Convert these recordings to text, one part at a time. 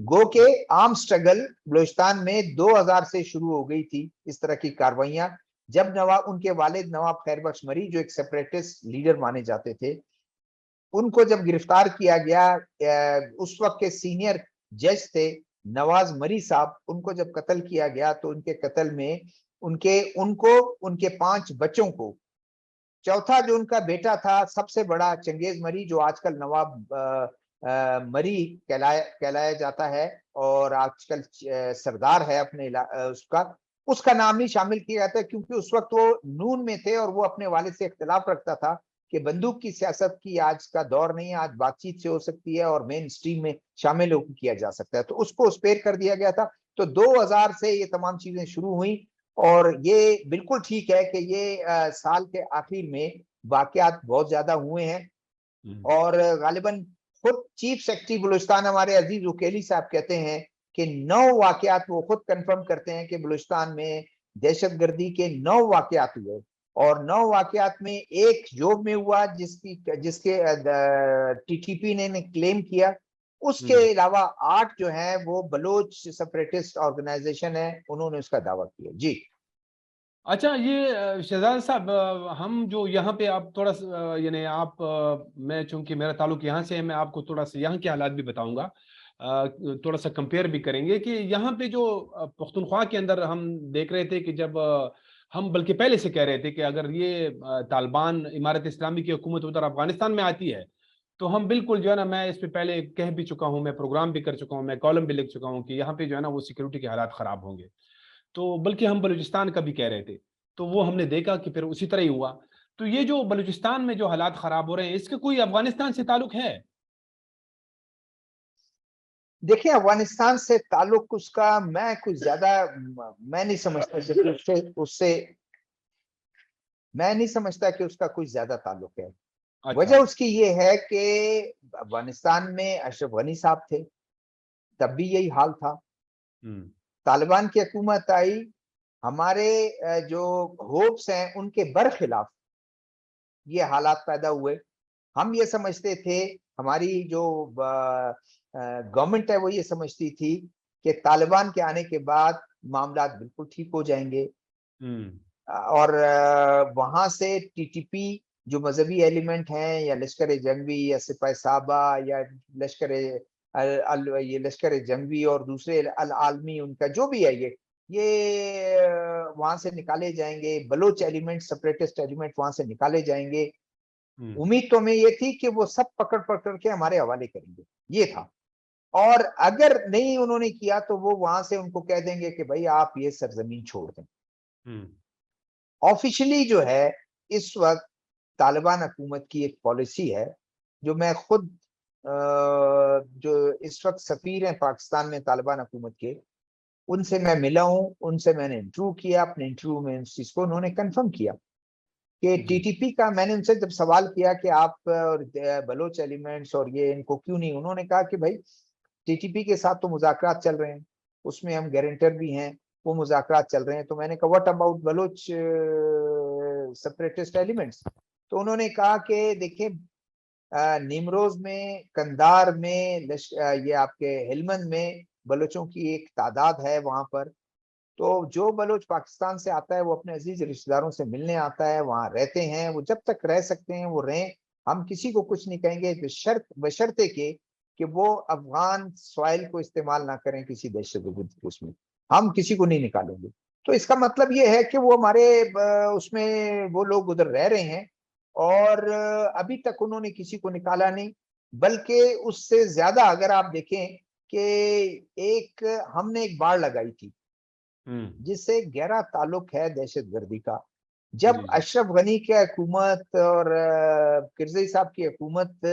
گو کہ عام سٹرگل بلوچستان میں 2000 سے شروع ہو گئی تھی اس طرح کی کاروائیاں، جب ان کے والد نواب خیر بخش مری جو ایک سیپریٹسٹ لیڈر مانے جاتے تھے، ان کو جب گرفتار کیا گیا، اس وقت کے سینئر جج تھے نواز مری صاحب، ان کو جب قتل کیا گیا تو ان کے قتل میں ان کے 5 بچوں کو، چوتھا جو ان کا بیٹا تھا سب سے بڑا چنگیز مری جو آج کل نواب مری کہلایا جاتا ہے اور آج کل سردار ہے اپنے اس کا نام ہی شامل کیا جاتا ہے، کیونکہ اس وقت وہ نون میں تھے اور وہ اپنے والد سے اختلاف رکھتا تھا کہ بندوق کی سیاست کی آج کا دور نہیں ہے، آج بات چیت سے ہو سکتی ہے اور مین سٹریم میں شامل ہو کیا جا سکتا ہے، تو اس کو اسپیئر کر دیا گیا تھا۔ تو 2000 سے یہ تمام چیزیں شروع ہوئیں اور یہ بالکل ٹھیک ہے کہ یہ سال کے آخر میں واقعات بہت زیادہ ہوئے ہیں، اور غالباً خود چیف سیکرٹری بلوچستان ہمارے عزیز وکیلی صاحب کہتے ہیں کہ 9 واقعات وہ خود کنفرم کرتے ہیں کہ بلوچستان میں دہشت گردی کے 9 واقعات ہوئے، اور 9 واقعات میں ایک جوب میں ہوا جس کے ٹی ٹی پی نے کلیم کیا، اس کے علاوہ 8 جو ہیں وہ بلوچ سیپریٹسٹ آرگنائزیشن ہے، انہوں نے اس کا دعویٰ کیا۔ جی اچھا، یہ شہزاد صاحب، ہم جو یہاں پہ آپ تھوڑا سا یعنی آپ میں چونکہ میرا تعلق یہاں سے ہے، میں آپ کو تھوڑا سا یہاں کے حالات بھی بتاؤں گا، تھوڑا سا کمپیئر بھی کریں گے کہ یہاں پہ جو پختونخوا کے اندر ہم دیکھ رہے تھے کہ جب ہم بلکہ پہلے سے کہہ رہے تھے کہ اگر یہ طالبان امارت اسلامی کی حکومت ادھر افغانستان میں آتی ہے تو ہم بالکل جو ہے نا، میں اس پہ پہلے کہہ بھی چکا ہوں، میں پروگرام بھی کر چکا ہوں، میں کالم بھی لکھ چکا ہوں کہ یہاں پہ جو ہے نا وہ سیکورٹی کے حالات خراب ہوں گے، تو بلکہ ہم بلوچستان کا بھی کہہ رہے تھے، تو وہ ہم نے دیکھا کہ پھر اسی طرح ہی ہوا۔ تو یہ جو بلوچستان میں جو حالات خراب ہو رہے ہیں، اس کے کوئی افغانستان سے تعلق ہے؟ دیکھیں، افغانستان سے تعلق اس کا میں کچھ زیادہ میں نہیں سمجھتا کہ اس کا کچھ زیادہ تعلق ہے۔ وجہ اچھا۔ اس کی یہ ہے کہ افغانستان میں اشرف غنی صاحب تھے، تب بھی یہی حال تھا، طالبان کی حکومت آئی، ہمارے جو ہوپس ہیں ان کے برخلاف یہ حالات پیدا ہوئے۔ ہم یہ سمجھتے تھے، ہماری جو گورنمنٹ ہے وہ یہ سمجھتی تھی کہ طالبان کے آنے کے بعد معاملات بالکل ٹھیک ہو جائیں گے، اور وہاں سے ٹی ٹی پی جو مذہبی ایلیمنٹ ہیں یا لشکر جنگی یا سپاہ صحابہ یا یہ لشکر جنگی اور دوسرے العالمی ان کا جو بھی ہے، یہ وہاں سے نکالے جائیں گے، بلوچ ایلیمنٹ سپریٹسٹ ایلیمنٹ وہاں سے نکالے جائیں گے۔ امید تو ہمیں یہ تھی کہ وہ سب پکڑ کے ہمارے حوالے کریں گے، یہ تھا، اور اگر نہیں انہوں نے کیا تو وہ وہاں سے ان کو کہہ دیں گے کہ بھائی آپ یہ سرزمین چھوڑ دیں۔ آفیشلی جو ہے اس وقت طالبان حکومت کی ایک پالیسی ہے، جو میں خود جو اس وقت سفیر ہیں پاکستان میں طالبان حکومت کے، ان سے میں ملا ہوں، ان سے میں نے انٹرویو کیا، اپنے انٹرویو میں اس چیز کو انہوں نے کنفرم کیا کہ ٹی ٹی پی کا، میں نے ان سے جب سوال کیا کہ آپ بلوچ ایلیمنٹس اور یہ ان کو کیوں نہیں، انہوں نے کہا کہ بھائی ٹی ٹی پی کے ساتھ تو مذاکرات چل رہے ہیں، اس میں ہم گارنٹر بھی ہیں، وہ مذاکرات چل رہے ہیں۔ تو میں نے کہا واٹ اباؤٹ بلوچ سپریٹسٹ ایلیمنٹس؟ تو انہوں نے کہا کہ دیکھیں، نیمروز میں، کندار میں، یہ آپ کے ہلمند میں بلوچوں کی ایک تعداد ہے وہاں پر، تو جو بلوچ پاکستان سے آتا ہے وہ اپنے عزیز رشتہ داروں سے ملنے آتا ہے، وہاں رہتے ہیں، وہ جب تک رہ سکتے ہیں وہ رہیں، ہم کسی کو کچھ نہیں کہیں گے، بشرطے کہ وہ افغان سوائل کو استعمال نہ کریں کسی دہشت گرد اس میں، ہم کسی کو نہیں نکالیں گے۔ تو اس کا مطلب یہ ہے کہ وہ ہمارے اس میں وہ لوگ ادھر رہ رہے ہیں، اور ابھی تک انہوں نے کسی کو نکالا نہیں، بلکہ اس سے زیادہ اگر آپ دیکھیں کہ ہم نے ایک باڑ لگائی تھی جس سے گہرا تعلق ہے دہشت گردی کا۔ جب اشرف غنی کی حکومت اور کرزئی صاحب کی حکومت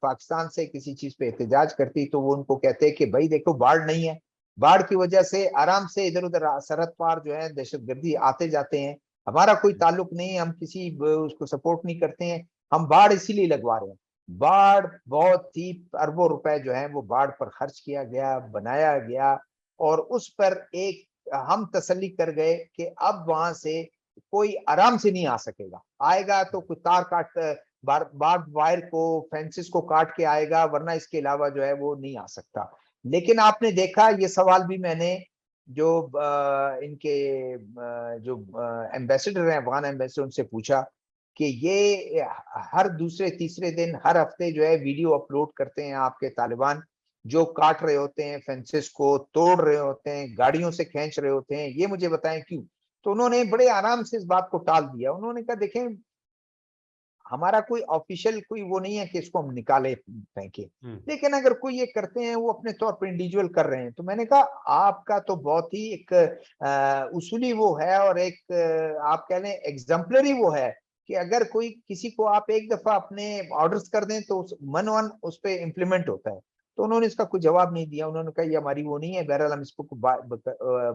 پاکستان سے کسی چیز پہ احتجاج کرتی تو وہ ان کو کہتے کہ بھائی دیکھو باڑ نہیں ہے، باڑ کی وجہ سے آرام سے ادھر ادھر سرحد پار جو ہے دہشت گردی آتے جاتے ہیں، ہمارا کوئی تعلق نہیں، ہم کسی اس کو سپورٹ نہیں کرتے ہیں، ہم باڑ اسی لیے لگوا رہے ہیں۔ باڑ بہت ہی اربوں روپے جو ہیں وہ باڑ پر خرچ کیا گیا، بنایا گیا، اور اس پر ایک ہم تسلی کر گئے کہ اب وہاں سے کوئی آرام سے نہیں آ سکے گا، آئے گا تو کوئی تار کاٹ بارب وائر کو، فینسز کو کاٹ کے آئے گا، ورنہ اس کے علاوہ جو ہے وہ نہیں آ سکتا۔ لیکن آپ نے دیکھا یہ سوال بھی میں نے جو ان کے جو ایمبیسڈر ہیں، افغان ایمبیسڈر، ان سے پوچھا کہ یہ ہر دوسرے تیسرے دن ہر ہفتے جو ہے ویڈیو اپلوڈ کرتے ہیں آپ کے طالبان، جو کاٹ رہے ہوتے ہیں فینسز کو، توڑ رہے ہوتے ہیں، گاڑیوں سے کھینچ رہے ہوتے ہیں، یہ مجھے بتائیں کیوں؟ تو انہوں نے بڑے آرام سے اس بات کو ٹال دیا. انہوں نے کہا دیکھیں ہمارا کوئی آفیشیل کوئی وہ نہیں ہے کہ اس کو ہم نکالے پھینکے، لیکن اگر کوئی یہ کرتے ہیں وہ اپنے طور پر انڈیویجول کر رہے ہیں. تو میں نے کہا آپ کا تو بہت ہی ایک اصولی وہ ہے، اور ایک آپ کہہ لیں ایگزمپلری وہ ہے کہ اگر کوئی کسی کو آپ ایک دفعہ اپنے آرڈرز کر دیں تو من ون اس پہ امپلیمنٹ ہوتا ہے. تو انہوں نے اس کا کوئی جواب نہیں دیا. انہوں نے کہا یہ ہماری وہ نہیں ہے، بہرحال ہم اس کو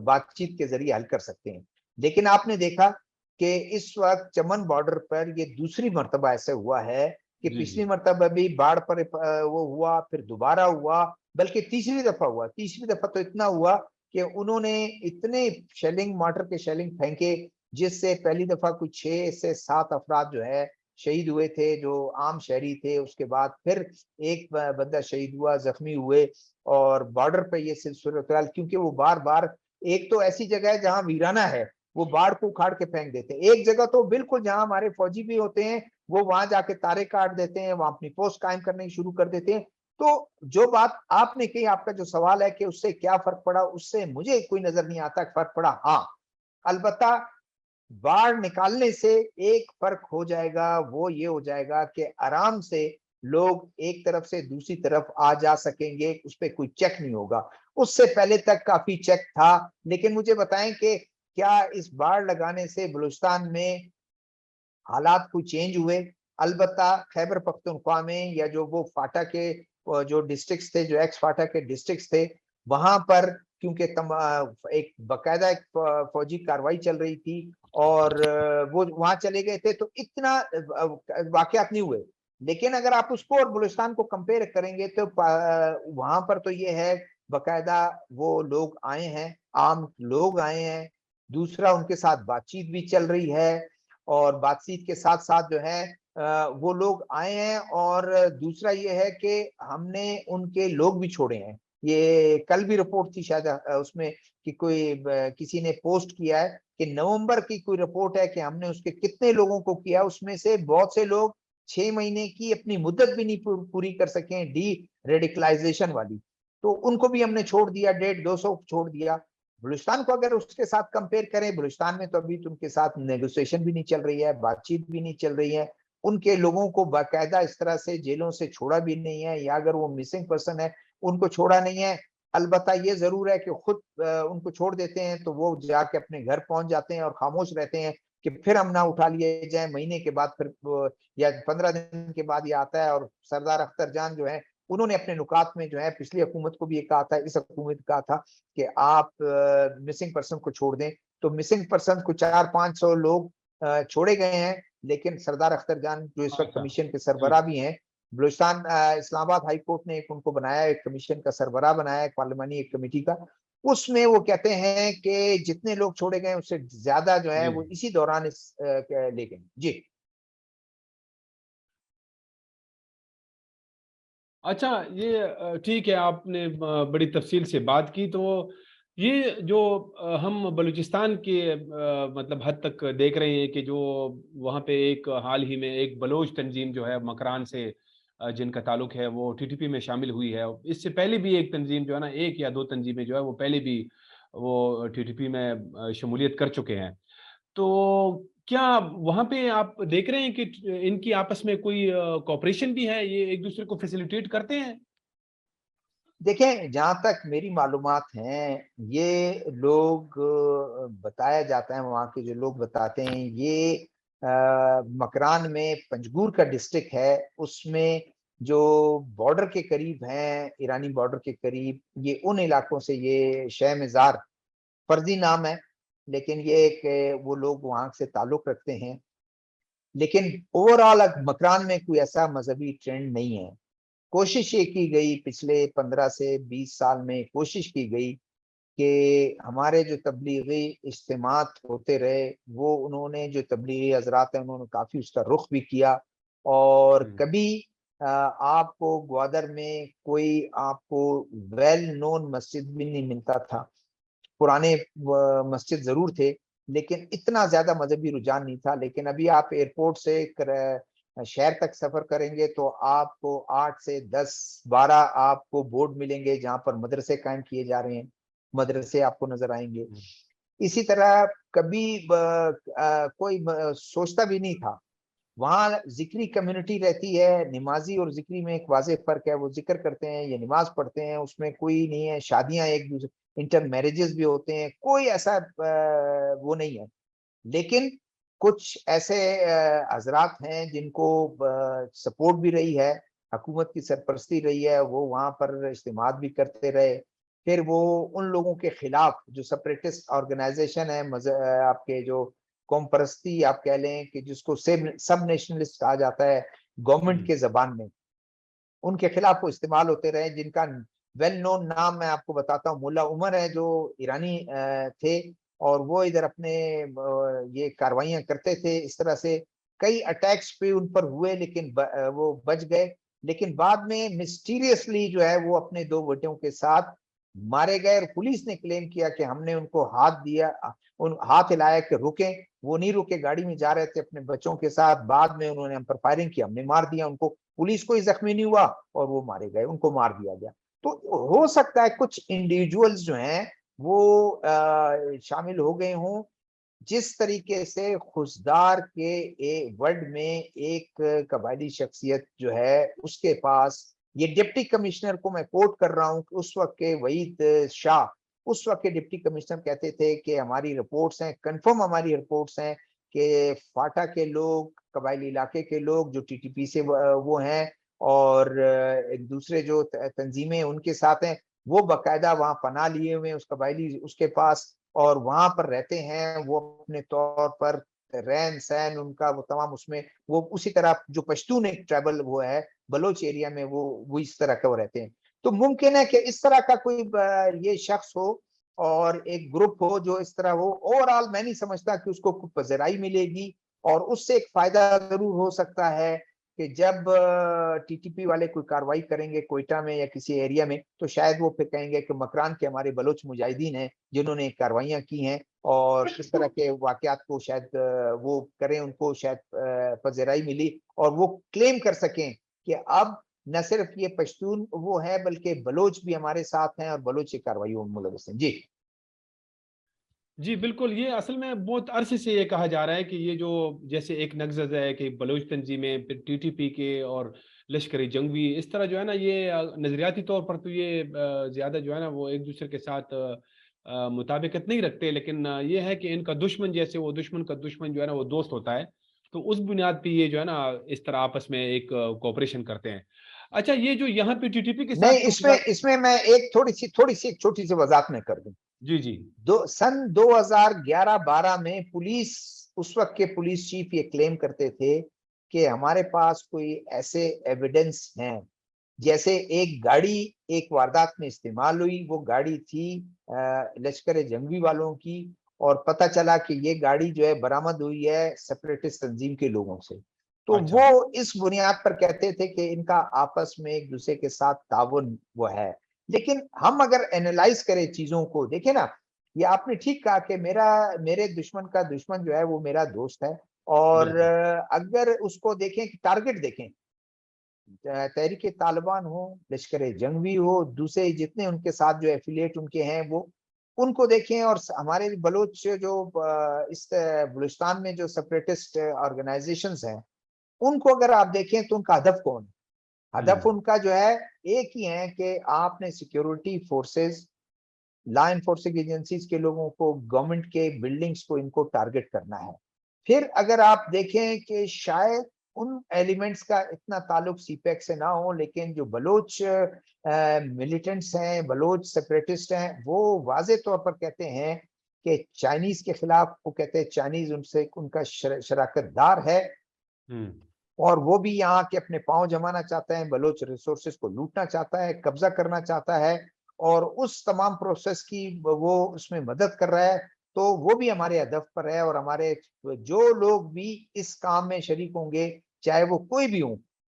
بات چیت کے ذریعے حل کر سکتے ہیں. لیکن آپ نے دیکھا کہ اس وقت چمن بارڈر پر یہ دوسری مرتبہ ایسا ہوا ہے کہ پچھلی مرتبہ بھی باڑ پر وہ ہوا، پھر دوبارہ ہوا، بلکہ تیسری دفعہ ہوا. تیسری دفعہ تو اتنا ہوا کہ انہوں نے اتنے شیلنگ، مارٹر کے شیلنگ پھینکے جس سے پہلی دفعہ کوئی 6 سے 7 افراد جو ہے شہید ہوئے تھے جو عام شہری تھے. اس کے بعد پھر ایک بندہ شہید ہوا، زخمی ہوئے. اور بارڈر پہ یہ صورتحال، کیونکہ وہ بار بار ایک تو ایسی جگہ ہے جہاں ویرانہ ہے، وہ باڑ کو اکھاڑ کے پھینک دیتے ہیں. ایک جگہ تو بالکل جہاں ہمارے فوجی بھی ہوتے ہیں وہ وہاں جا کے تارے کاٹ دیتے ہیں، وہاں اپنی پوسٹ قائم کرنے شروع کر دیتے ہیں. تو جو بات آپ نے کہی، آپ کا جو سوال ہے کہ اس سے کیا فرق پڑا، اس سے مجھے کوئی نظر نہیں آتا فرق پڑا. ہاں البتہ باڑ نکالنے سے ایک فرق ہو جائے گا، وہ یہ ہو جائے گا کہ آرام سے لوگ ایک طرف سے دوسری طرف آ جا سکیں گے، اس پہ کوئی چیک نہیں ہوگا. اس سے پہلے تک کافی چیک تھا. لیکن مجھے بتائیں کہ کیا اس باڑ لگانے سے بلوچستان میں حالات کوئی چینج ہوئے؟ البتہ خیبر پختونخوا میں یا جو وہ فاٹا کے جو ڈسٹرکٹس تھے، جو ایکس فاٹا کے ڈسٹرکٹس تھے، وہاں پر کیونکہ ایک باقاعدہ ایک فوجی کاروائی چل رہی تھی اور وہ وہاں چلے گئے تھے تو اتنا واقعات نہیں ہوئے. لیکن اگر آپ اس کو اور بلوچستان کو کمپیئر کریں گے تو وہاں پر تو یہ ہے باقاعدہ وہ لوگ آئے ہیں، عام لوگ آئے ہیں. دوسرا ان کے ساتھ بات چیت بھی چل رہی ہے، اور بات چیت کے ساتھ ساتھ جو ہے وہ لوگ آئے ہیں. اور دوسرا یہ ہے کہ ہم نے ان کے لوگ بھی چھوڑے ہیں. یہ کل بھی رپورٹ تھی شاید اس میں کہ کوئی کسی نے پوسٹ کیا ہے کہ نومبر کی کوئی رپورٹ ہے کہ ہم نے اس کے کتنے لوگوں کو کیا، اس میں سے بہت سے لوگ 6 مہینے کی اپنی مدت بھی نہیں پوری کر سکیں ڈی ریڈیکلائزیشن والی، تو ان کو بھی ہم نے چھوڑ دیا، 150-200 چھوڑ دیا. بلوچستان کو اگر اس کے ساتھ کمپیئر کریں، بلوچستان میں تو ابھی ان کے ساتھ نیگوسیشن بھی نہیں چل رہی ہے، بات چیت بھی نہیں چل رہی ہے. ان کے لوگوں کو باقاعدہ اس طرح سے جیلوں سے چھوڑا بھی نہیں ہے، یا اگر وہ مسنگ پرسن ہے ان کو چھوڑا نہیں ہے. البتہ یہ ضرور ہے کہ خود ان کو چھوڑ دیتے ہیں تو وہ جا کے اپنے گھر پہنچ جاتے ہیں اور خاموش رہتے ہیں کہ پھر ہم نہ اٹھا لیے جائیں. مہینے کے بعد پھر یا 15 دن کے بعد یہ آتا ہے. اور سردار اختر جان جو ہے انہوں نے اپنے نکات میں جو ہے پچھلی حکومت کو بھی یہ کہا تھا، اس حکومت کہا تھا کہ آپ مسنگ پرسن کو چھوڑ دیں. تو مسنگ پرسن کو 400-500 لوگ چھوڑے گئے ہیں. لیکن سردار اختر جان جو اس وقت کمیشن کے سربراہ بھی ہیں، بلوچستان اسلام آباد ہائی کورٹ نے ایک ان کو بنایا، ایک کمیشن کا سربراہ بنایا، ایک پارلیمانی ایک کمیٹی کا. اس میں وہ کہتے ہیں کہ جتنے لوگ چھوڑے گئے اس سے زیادہ جو ہے وہ اسی دوران لے گئے. جی اچھا، یہ ٹھیک ہے، آپ نے بڑی تفصیل سے بات کی. تو یہ جو ہم بلوچستان کے مطلب حد تک دیکھ رہے ہیں کہ جو وہاں پہ ایک حال ہی میں ایک بلوچ تنظیم جو ہے مکران سے جن کا تعلق ہے وہ ٹی ٹی پی میں شامل ہوئی ہے. اس سے پہلے بھی ایک تنظیم جو ہے نا، 1 یا 2 تنظیمیں جو ہے وہ پہلے بھی وہ ٹی ٹی پی میں شمولیت کر چکے ہیں. تو کیا وہاں پہ آپ دیکھ رہے ہیں کہ ان کی آپس میں کوئی کوپریشن بھی ہے، یہ ایک دوسرے کو فیسیلیٹیٹ کرتے ہیں؟ دیکھیں جہاں تک میری معلومات ہیں، یہ لوگ بتایا جاتا ہے، وہاں کے جو لوگ بتاتے ہیں، یہ مکران میں پنجگور کا ڈسٹرکٹ ہے، اس میں جو بارڈر کے قریب ہیں، ایرانی بارڈر کے قریب، یہ ان علاقوں سے، یہ شہ مزار فرضی نام ہے لیکن یہ کہ وہ لوگ وہاں سے تعلق رکھتے ہیں. لیکن اوور آل مکران میں کوئی ایسا مذہبی ٹرینڈ نہیں ہے. کوشش یہ کی گئی پچھلے 15 سے 20 سال میں، کوشش کی گئی کہ ہمارے جو تبلیغی اجتماعات ہوتے رہے، وہ انہوں نے جو تبلیغی حضرات ہیں انہوں نے کافی اس کا رخ بھی کیا، اور کبھی آپ کو گوادر میں کوئی آپ کو ویل نون مسجد بھی نہیں ملتا تھا. پرانے مسجد ضرور تھے لیکن اتنا زیادہ مذہبی رجحان نہیں تھا. لیکن ابھی آپ ایئرپورٹ سے شہر تک سفر کریں گے تو آپ کو 8 سے 10 12 آپ کو بورڈ ملیں گے جہاں پر مدرسے قائم کیے جا رہے ہیں, مدرسے آپ کو نظر آئیں گے. اسی طرح کبھی کوئی سوچتا بھی نہیں تھا. وہاں ذکری کمیونٹی رہتی ہے, نمازی اور ذکری میں ایک واضح فرق ہے. وہ ذکر کرتے ہیں, یہ نماز پڑھتے ہیں, اس میں کوئی نہیں ہے. شادیاں ایک دوسرے, انٹر میرجز بھی ہوتے ہیں, کوئی ایسا وہ نہیں ہے. لیکن کچھ ایسے حضرات ہیں جن کو سپورٹ بھی رہی ہے, حکومت کی سرپرستی رہی ہے, وہ وہاں پر اجتماعات بھی کرتے رہے. پھر وہ ان لوگوں کے خلاف جو سپریٹسٹ آرگنائزیشن ہے, آپ کے جو قوم پرستی آپ کہہ لیں کہ جس کو سب نیشنلسٹ کہا جاتا ہے گورنمنٹ کے زبان میں, ان کے خلاف وہ استعمال ہوتے رہے. جن کا ویل نون نام میں آپ کو بتاتا ہوں, ملا عمر ہے جو ایرانی تھے, اور وہ ادھر اپنے یہ کاروائیاں کرتے تھے. اس طرح سے کئی اٹیکس پہ ان پر ہوئے لیکن وہ بچ گئے. لیکن بعد میں مسٹیریسلی جو ہے وہ اپنے 2 بیٹوں کے ساتھ مارے گئے, اور پولیس نے کلیم کیا کہ ہم نے ان کو ہاتھ ہلایا کہ رکیں. وہ نہیں رکے, گاڑی میں جا رہے تھے اپنے بچوں کے ساتھ. بعد میں انہوں نے ہم پر فائرنگ کی, ہم نے مار دیا ان کو. پولیس کوئی زخمی نہیں ہوا اور وہ مارے گئے, ان کو مار دیا گیا. تو ہو سکتا ہے کچھ انڈیویجولز جو ہیں وہ شامل ہو گئے ہوں. جس طریقے سے خزدار کے ورڈ میں ایک قبائلی شخصیت جو ہے اس کے پاس, یہ ڈپٹی کمشنر کو میں کوٹ کر رہا ہوں کہ اس وقت کے وحید شاہ, اس وقت کے ڈپٹی کمشنر کہتے تھے کہ ہماری رپورٹس ہیں, کنفرم ہماری رپورٹس ہیں کہ فاٹا کے لوگ, قبائلی علاقے کے لوگ جو ٹی ٹی پی سے وہ ہیں اور ایک دوسرے جو تنظیمیں ان کے ساتھ ہیں, وہ باقاعدہ وہاں پناہ لیے ہوئے اس قبائلی اس کے پاس, اور وہاں پر رہتے ہیں. وہ اپنے طور پر رہن سہن ان کا وہ تمام اس میں وہ اسی طرح جو پشتون ایک ٹرائبل وہ ہے بلوچ ایریا میں وہ اس طرح کا وہ رہتے ہیں. تو ممکن ہے کہ اس طرح کا کوئی یہ شخص ہو اور ایک گروپ ہو جو اس طرح ہو. اوور آل میں نہیں سمجھتا کہ اس کو کوئی پذیرائی ملے گی, اور اس سے ایک فائدہ ضرور ہو سکتا ہے کہ جب ٹی ٹی پی والے کوئی کاروائی کریں گے کوئٹہ میں یا کسی ایریا میں, تو شاید وہ پھر کہیں گے کہ مکران کے ہمارے بلوچ مجاہدین ہیں جنہوں نے کاروائیاں کی ہیں, اور اس طرح کے واقعات کو شاید وہ کریں, ان کو شاید پذیرائی ملی اور وہ کلیم کر سکیں کہ اب نہ صرف یہ پشتون وہ ہے بلکہ بلوچ بھی ہمارے ساتھ ہیں اور بلوچ کارروائیوں میں ملوث ہیں. جی جی بالکل, یہ اصل میں بہت عرصے سے یہ کہا جا رہا ہے کہ یہ جو جیسے ایک نقض ہے کہ بلوچ تنظیمیں, پھر ٹی ٹی پی کے اور لشکری جنگوی, اس طرح جو ہے نا یہ نظریاتی طور پر تو یہ زیادہ جو ہے نا وہ ایک دوسرے کے ساتھ مطابقت نہیں رکھتے, لیکن یہ ہے کہ ان کا دشمن جیسے وہ دشمن کا دشمن جو ہے نا وہ دوست ہوتا ہے, تو اس بنیاد پہ یہ جو ہے نا اس طرح آپس میں ایک کوپریشن کرتے ہیں. اچھا, یہ جو یہاں پہ ٹی ٹی پی کے ساتھ نہیں, اس میں میں ایک تھوڑی سی ایک چھوٹی سی وضاحت میں کر دوں. جی جی, سن 2011-12 میں پولیس, اس وقت کے پولیس چیف یہ کلیم کرتے تھے کہ ہمارے پاس کوئی ایسے ایویڈنس ہیں, جیسے ایک گاڑی ایک واردات میں استعمال ہوئی, وہ گاڑی تھی لشکر جنگوی والوں کی, اور پتہ چلا کہ یہ گاڑی جو ہے برآمد ہوئی ہے سپریٹسٹ تنظیم کے لوگوں سے. تو اچھا, وہ اس بنیاد پر کہتے تھے کہ ان کا آپس میں ایک دوسرے کے ساتھ تعاون وہ ہے. لیکن ہم اگر اینالائز کریں چیزوں کو, دیکھیں نا, یہ آپ نے ٹھیک کہا کہ میرے دشمن کا دشمن جو ہے وہ میرا دوست ہے, اور اگر اس کو دیکھیں کہ ٹارگٹ دیکھیں, تحریک طالبان ہو, لشکر جنگوی ہو, دوسرے جتنے ان کے ساتھ جو ایفیلیٹ ان کے ہیں وہ, ان کو دیکھیں, اور ہمارے بلوچ جو اس بلوچستان میں جو سپریٹسٹ آرگنائزیشنز ہیں ان کو اگر آپ دیکھیں تو ان کا ہدف کون ہے؟ ہدف ان کا جو ہے ایک ہی ہے کہ آپ نے security forces, law enforcing agencies کے لوگوں کو, گورنمنٹ کے بلڈنگز کو ان کو ٹارگٹ کرنا ہے. پھر اگر آپ دیکھیں کہ شاید ان ایلیمنٹس کا اتنا تعلق سی پیک سے نہ ہو, لیکن جو بلوچ ملیٹنٹس ہیں, بلوچ سپریٹسٹ ہیں, وہ واضح طور پر کہتے ہیں کہ چائنیز کے خلاف, وہ کہتے ہیں چائنیز ان سے ان کا شراکت دار ہے, اور وہ بھی یہاں کے اپنے پاؤں جمانا چاہتا ہے, بلوچ ریسورسز کو لوٹنا چاہتا ہے, قبضہ کرنا چاہتا ہے, اور اس تمام پروسیس کی وہ اس میں مدد کر رہا ہے. تو وہ بھی ہمارے ہدف پر ہے, اور ہمارے جو لوگ بھی اس کام میں شریک ہوں گے چاہے وہ کوئی بھی ہوں,